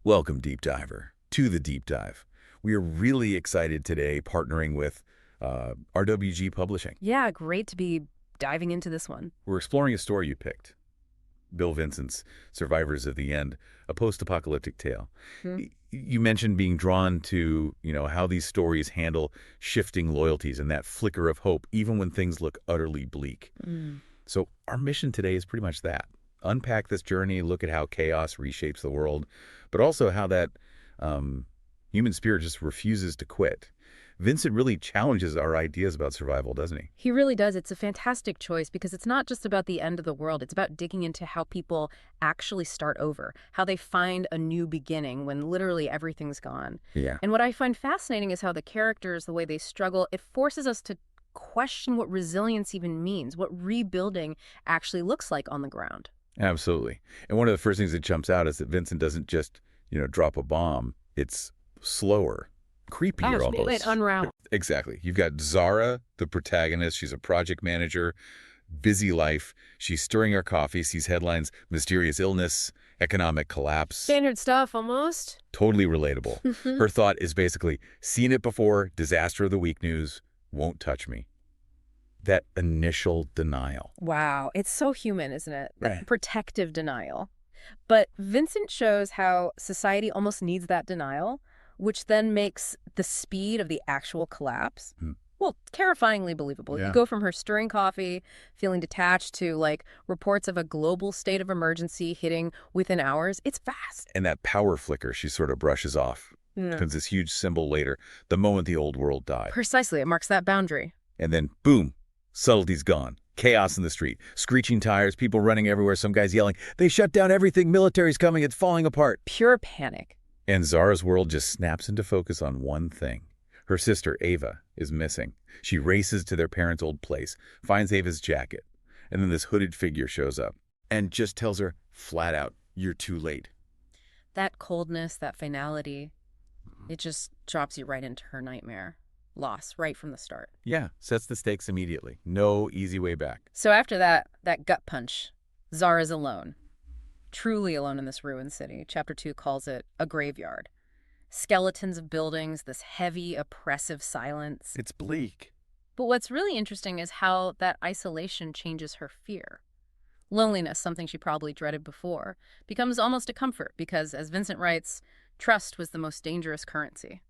Welcome, Deep Diver, to the Deep Dive. We are really excited today partnering with RWG Publishing. Yeah, great to be diving into this one. We're exploring a story you picked, Bill Vincent's Survivors of the End, a post-apocalyptic tale. You mentioned being drawn to, how these stories handle shifting loyalties and that flicker of hope, even when things look utterly bleak. So our mission today is pretty much that. Unpack this journey, look at how chaos reshapes the world, but also how that human spirit just refuses to quit. Vincent really challenges our ideas about survival, doesn't he? He really does. It's a fantastic choice because it's not just about the end of the world. It's about digging into how people actually start over, how they find a new beginning when literally everything's gone. Yeah. And what I find fascinating is how the characters, the way they struggle, it forces us to question what resilience even means, what rebuilding actually looks like on the ground. Absolutely. And one of the first things that jumps out is that Vincent doesn't just, drop a bomb. It's slower, creepier almost. It unravels. Exactly. You've got Zara, the protagonist. She's a project manager, busy life. She's stirring her coffee, sees headlines, mysterious illness, economic collapse. Standard stuff, almost. Totally relatable. Her thought is basically, seen it before, disaster of the week news, won't touch me. That initial denial. Wow. It's so human, isn't it? Right. Protective denial. But Vincent shows how society almost needs that denial, which then makes the speed of the actual collapse, well, terrifyingly believable. Yeah. You go from her stirring coffee, feeling detached, to reports of a global state of emergency hitting within hours. It's fast. And that power flicker she sort of brushes off. Becomes this huge symbol later, the moment the old world died. Precisely. It marks that boundary. And then, boom, subtlety's gone. Chaos in the street. Screeching tires, people running everywhere, some guys yelling, "They shut down everything, military's coming, it's falling apart." Pure panic. And Zara's world just snaps into focus on one thing. Her sister, Ava, is missing. She races to their parents' old place, finds Ava's jacket, and then this hooded figure shows up and just tells her, flat out, "You're too late." That coldness, that finality, it just drops you right into her nightmare. Loss right from the start. Yeah, sets the stakes immediately. No easy way back. So after that gut punch, Zara's alone. Truly alone in this ruined city. Chapter 2 calls it a graveyard. Skeletons of buildings, this heavy, oppressive silence. It's bleak. But what's really interesting is how that isolation changes her fear. Loneliness, something she probably dreaded before, becomes almost a comfort because, as Vincent writes, trust was the most dangerous currency.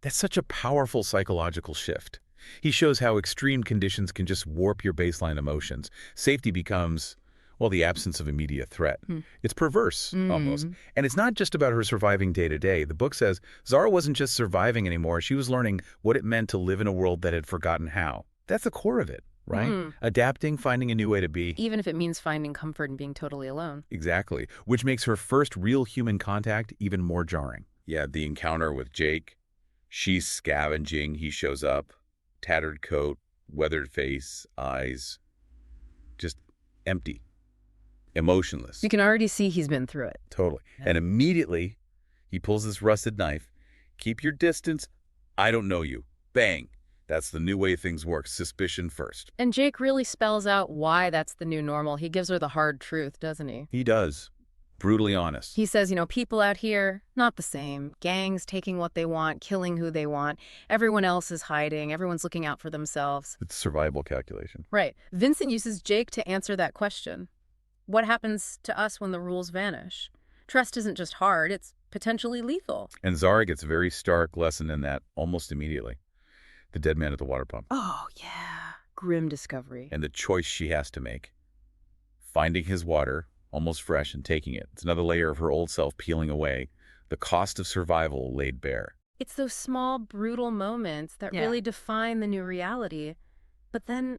That's such a powerful psychological shift. He shows how extreme conditions can just warp your baseline emotions. Safety becomes, well, the absence of immediate threat. It's perverse, almost. And it's not just about her surviving day to day. The book says Zara wasn't just surviving anymore. She was learning what it meant to live in a world that had forgotten how. That's the core of it, right? Adapting, finding a new way to be. Even if it means finding comfort in being totally alone. Exactly. Which makes her first real human contact even more jarring. Yeah, the encounter with Jake. She's scavenging. He shows up. Tattered coat, weathered face, eyes. Just empty. Emotionless. You can already see he's been through it. Totally. And immediately, he pulls this rusted knife. "Keep your distance. I don't know you." Bang. That's the new way things work. Suspicion first. And Jake really spells out why that's the new normal. He gives her the hard truth, doesn't he? He does. Brutally honest. He says, people out here, not the same. Gangs taking what they want, killing who they want. Everyone else is hiding. Everyone's looking out for themselves. It's survival calculation. Right. Vincent uses Jake to answer that question. What happens to us when the rules vanish? Trust isn't just hard, it's potentially lethal. And Zara gets a very stark lesson in that almost immediately. The dead man at the water pump. Oh, yeah. Grim discovery. And the choice she has to make. Finding his water, almost fresh, and taking it. It's another layer of her old self peeling away. The cost of survival laid bare. It's those small, brutal moments that really define the new reality. But then,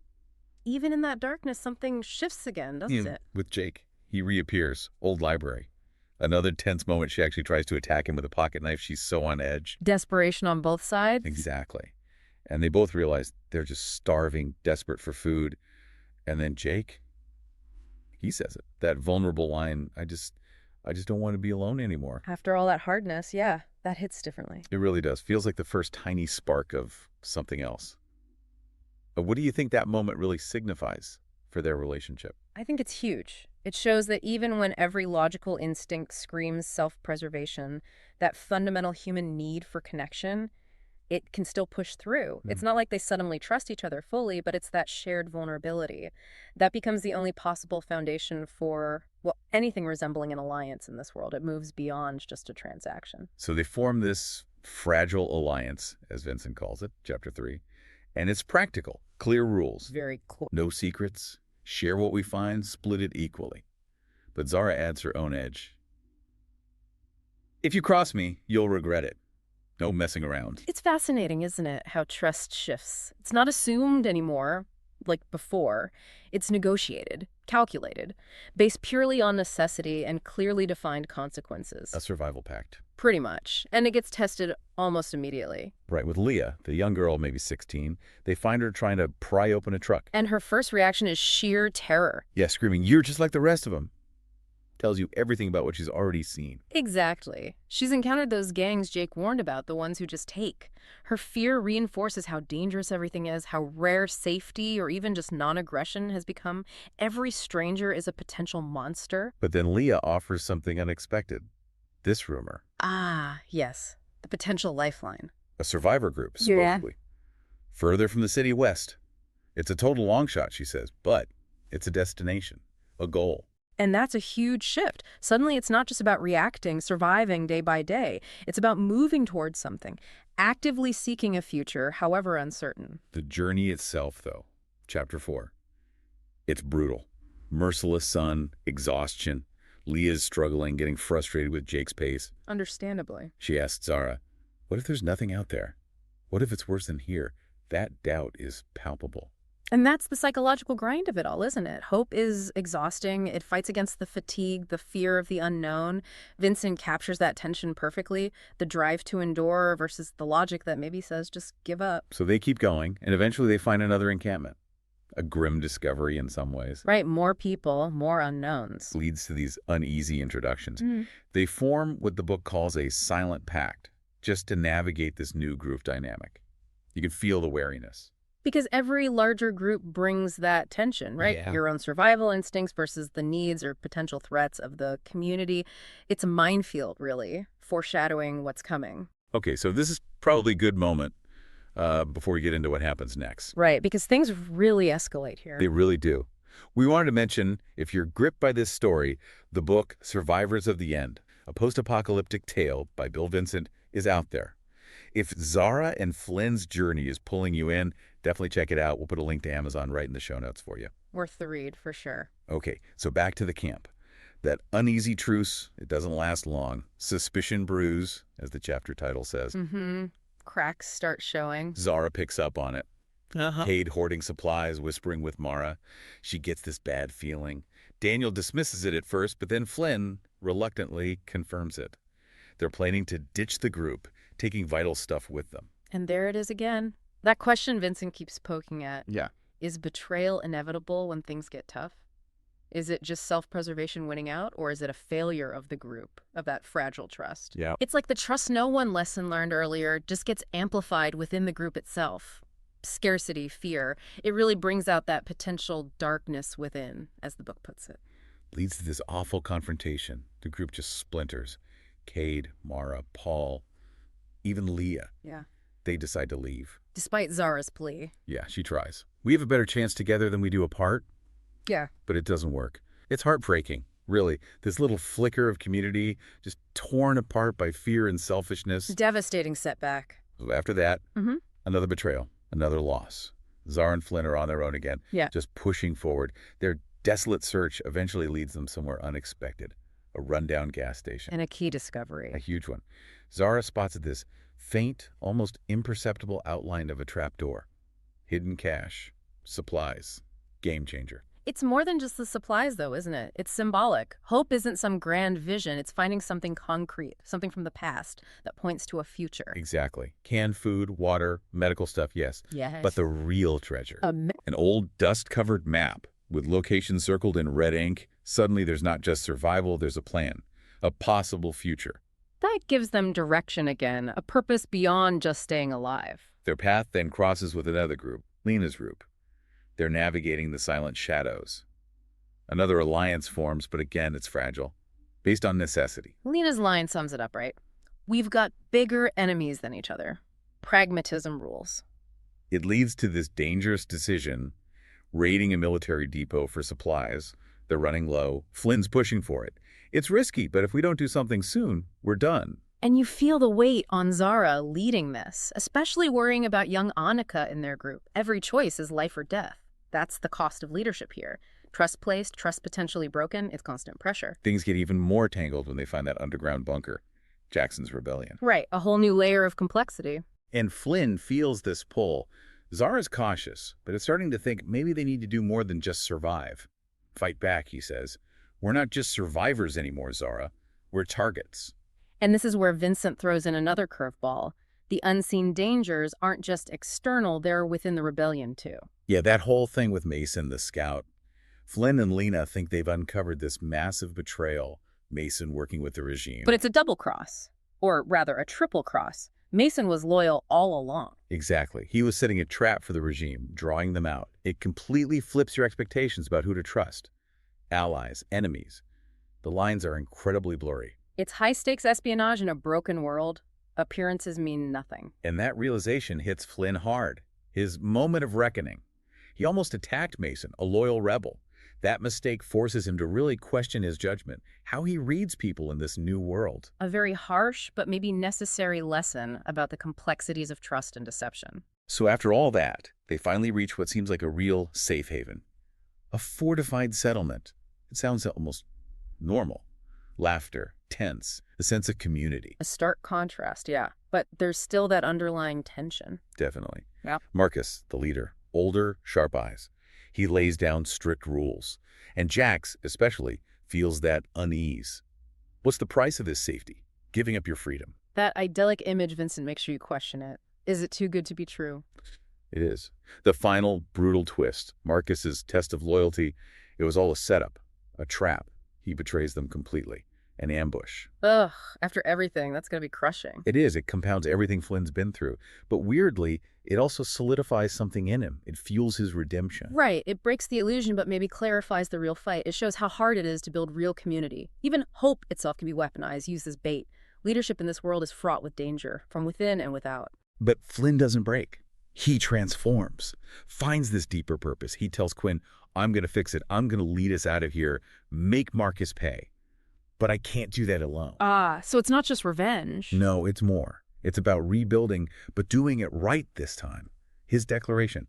even in that darkness, something shifts again, doesn't it? With Jake, he reappears. Old library. Another tense moment. She actually tries to attack him with a pocket knife. She's so on edge. Desperation on both sides? Exactly. And they both realize they're just starving, desperate for food. And then Jake, he says it. That vulnerable line, I just don't want to be alone anymore. After all that hardness, yeah, that hits differently. It really does. Feels like the first tiny spark of something else. But what do you think that moment really signifies for their relationship? I think it's huge. It shows that even when every logical instinct screams self-preservation, that fundamental human need for connection, it can still push through. It's not like they suddenly trust each other fully, but it's that shared vulnerability. That becomes the only possible foundation for, well, anything resembling an alliance in this world. It moves beyond just a transaction. So they form this fragile alliance, as Vincent calls it, chapter 3, and it's practical, clear rules. Very cool. No secrets, share what we find, split it equally. But Zara adds her own edge. If you cross me, you'll regret it. No messing around. It's fascinating, isn't it, how trust shifts. It's not assumed anymore, like before. It's negotiated, calculated, based purely on necessity and clearly defined consequences. A survival pact. Pretty much. And it gets tested almost immediately. Right, with Leah, the young girl, maybe 16, they find her trying to pry open a truck. And her first reaction is sheer terror. Yeah, screaming, "You're just like the rest of them." Tells you everything about what she's already seen. Exactly. She's encountered those gangs Jake warned about, the ones who just take. Her fear reinforces how dangerous everything is, how rare safety or even just non-aggression has become. Every stranger is a potential monster. But then Leah offers something unexpected. This rumor. Ah, yes. The potential lifeline. A survivor group, supposedly. Further from the city west. It's a total long shot, she says, but it's a destination, a goal. And that's a huge shift. Suddenly, it's not just about reacting, surviving day by day. It's about moving towards something, actively seeking a future, however uncertain. The journey itself, though, chapter 4. It's brutal. Merciless sun, exhaustion. Leah's struggling, getting frustrated with Jake's pace. Understandably. She asks Zara, what if there's nothing out there? What if it's worse than here? That doubt is palpable. And that's the psychological grind of it all, isn't it? Hope is exhausting. It fights against the fatigue, the fear of the unknown. Vincent captures that tension perfectly, the drive to endure versus the logic that maybe says just give up. So they keep going, and eventually they find another encampment. A grim discovery in some ways. Right, more people, more unknowns. Leads to these uneasy introductions. They form what the book calls a silent pact, just to navigate this new group dynamic. You can feel the wariness. Because every larger group brings that tension, right? Yeah. Your own survival instincts versus the needs or potential threats of the community. It's a minefield, really, foreshadowing what's coming. Okay, so this is probably a good moment before we get into what happens next. Right, because things really escalate here. They really do. We wanted to mention, if you're gripped by this story, the book Survivors of the End, a post-apocalyptic tale by Bill Vincent, is out there. If Zara and Flynn's journey is pulling you in, definitely check it out. We'll put a link to Amazon right in the show notes for you. Worth the read, for sure. Okay, so back to the camp. That uneasy truce, it doesn't last long. Suspicion brews, as the chapter title says. Cracks start showing. Zara picks up on it. Cade hoarding supplies, whispering with Mara. She gets this bad feeling. Daniel dismisses it at first, but then Flynn reluctantly confirms it. They're planning to ditch the group, taking vital stuff with them. And there it is again. That question Vincent keeps poking at. Yeah. Is betrayal inevitable when things get tough? Is it just self-preservation winning out, or is it a failure of the group, of that fragile trust? Yeah. It's like the trust no one lesson learned earlier just gets amplified within the group itself. Scarcity, fear. It really brings out that potential darkness within, as the book puts it. Leads to this awful confrontation. The group just splinters. Cade, Mara, Paul, even Leah. Yeah. They decide to leave. Despite Zara's plea. Yeah, she tries. We have a better chance together than we do apart. Yeah. But it doesn't work. It's heartbreaking, really. This little flicker of community just torn apart by fear and selfishness. Devastating setback. So after that, another betrayal, another loss. Zara and Flynn are on their own again, just pushing forward. Their desolate search eventually leads them somewhere unexpected. A rundown gas station. And a key discovery. A huge one. Zara spots this faint, almost imperceptible outline of a trapdoor. Hidden cache, supplies, game changer. It's more than just the supplies, though, isn't it? It's symbolic. Hope isn't some grand vision. It's finding something concrete, something from the past that points to a future. Exactly. Canned food, water, medical stuff, yes. Yes. But the real treasure. An old dust-covered map with locations circled in red ink. Suddenly there's not just survival, there's a plan. A possible future. That gives them direction again, a purpose beyond just staying alive. Their path then crosses with another group, Lena's group. They're navigating the silent shadows. Another alliance forms, but again, it's fragile, based on necessity. Lena's line sums it up right. We've got bigger enemies than each other. Pragmatism rules. It leads to this dangerous decision, raiding a military depot for supplies. They're running low. Flynn's pushing for it. It's risky, but if we don't do something soon, we're done. And you feel the weight on Zara leading this, especially worrying about young Annika in their group. Every choice is life or death. That's the cost of leadership here. Trust placed, trust potentially broken, it's constant pressure. Things get even more tangled when they find that underground bunker, Jackson's rebellion. Right, a whole new layer of complexity. And Flynn feels this pull. Zara's cautious, but is starting to think maybe they need to do more than just survive. Fight back, he says. We're not just survivors anymore, Zara. We're targets. And this is where Vincent throws in another curveball. The unseen dangers aren't just external, they're within the rebellion too. Yeah, that whole thing with Mason, the scout. Flynn and Lena think they've uncovered this massive betrayal, Mason working with the regime. But it's a double cross, or rather a triple cross. Mason was loyal all along. Exactly. He was setting a trap for the regime, drawing them out. It completely flips your expectations about who to trust. Allies, enemies. The lines are incredibly blurry. It's high-stakes espionage in a broken world. Appearances mean nothing. And that realization hits Flynn hard. His moment of reckoning. He almost attacked Mason, a loyal rebel. That mistake forces him to really question his judgment, how he reads people in this new world. A very harsh but maybe necessary lesson about the complexities of trust and deception. So after all that, they finally reach what seems like a real safe haven. A fortified settlement. It sounds almost normal. Laughter, tense, a sense of community. A stark contrast, yeah. But there's still that underlying tension. Definitely. Yeah. Marcus, the leader, older, sharp eyes. He lays down strict rules. And Jax, especially, feels that unease. What's the price of this safety? Giving up your freedom. That idyllic image, Vincent, makes sure you question it. Is it too good to be true? It is. The final, brutal twist. Marcus's test of loyalty, it was all a setup, a trap. He betrays them completely. An ambush. Ugh, after everything, that's going to be crushing. It is. It compounds everything Flynn's been through. But weirdly, it also solidifies something in him. It fuels his redemption. Right. It breaks the illusion, but maybe clarifies the real fight. It shows how hard it is to build real community. Even hope itself can be weaponized, used as bait. Leadership in this world is fraught with danger, from within and without. But Flynn doesn't break. He transforms, finds this deeper purpose. He tells Quinn, I'm going to fix it. I'm going to lead us out of here, make Marcus pay. But I can't do that alone. So it's not just revenge. No, it's more. It's about rebuilding, but doing it right this time. His declaration,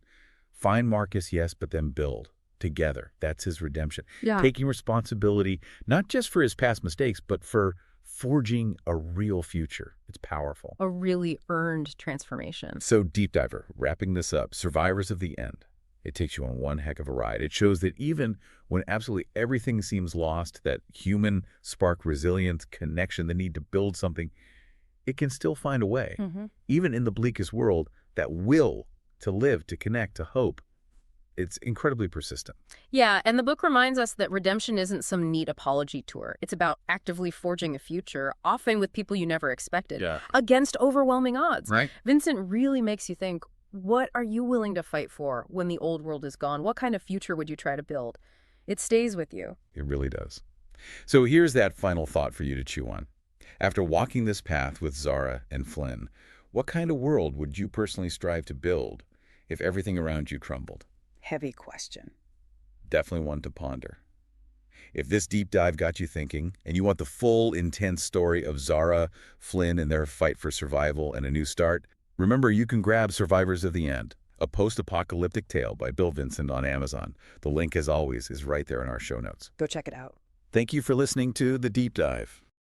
find Marcus, yes, but then build together. That's his redemption. Yeah. Taking responsibility, not just for his past mistakes, but for forging a real future. It's powerful. A really earned transformation. So Deep Diver, wrapping this up, Survivors of the End. It takes you on one heck of a ride. It shows that even when absolutely everything seems lost, that human spark, resilience, connection, the need to build something, it can still find a way. Even in the bleakest world, that will to live, to connect, to hope, it's incredibly persistent. Yeah, and the book reminds us that redemption isn't some neat apology tour. It's about actively forging a future, often with people you never expected, against overwhelming odds. Right. Vincent really makes you think, what are you willing to fight for when the old world is gone? What kind of future would you try to build? It stays with you. It really does. So here's that final thought for you to chew on. After walking this path with Zara and Flynn, what kind of world would you personally strive to build if everything around you crumbled? Heavy question. Definitely one to ponder. If this deep dive got you thinking, and you want the full, intense story of Zara, Flynn, and their fight for survival and a new start, remember you can grab Survivors of the End, a post-apocalyptic tale by Bill Vincent on Amazon. The link, as always, is right there in our show notes. Go check it out. Thank you for listening to The Deep Dive.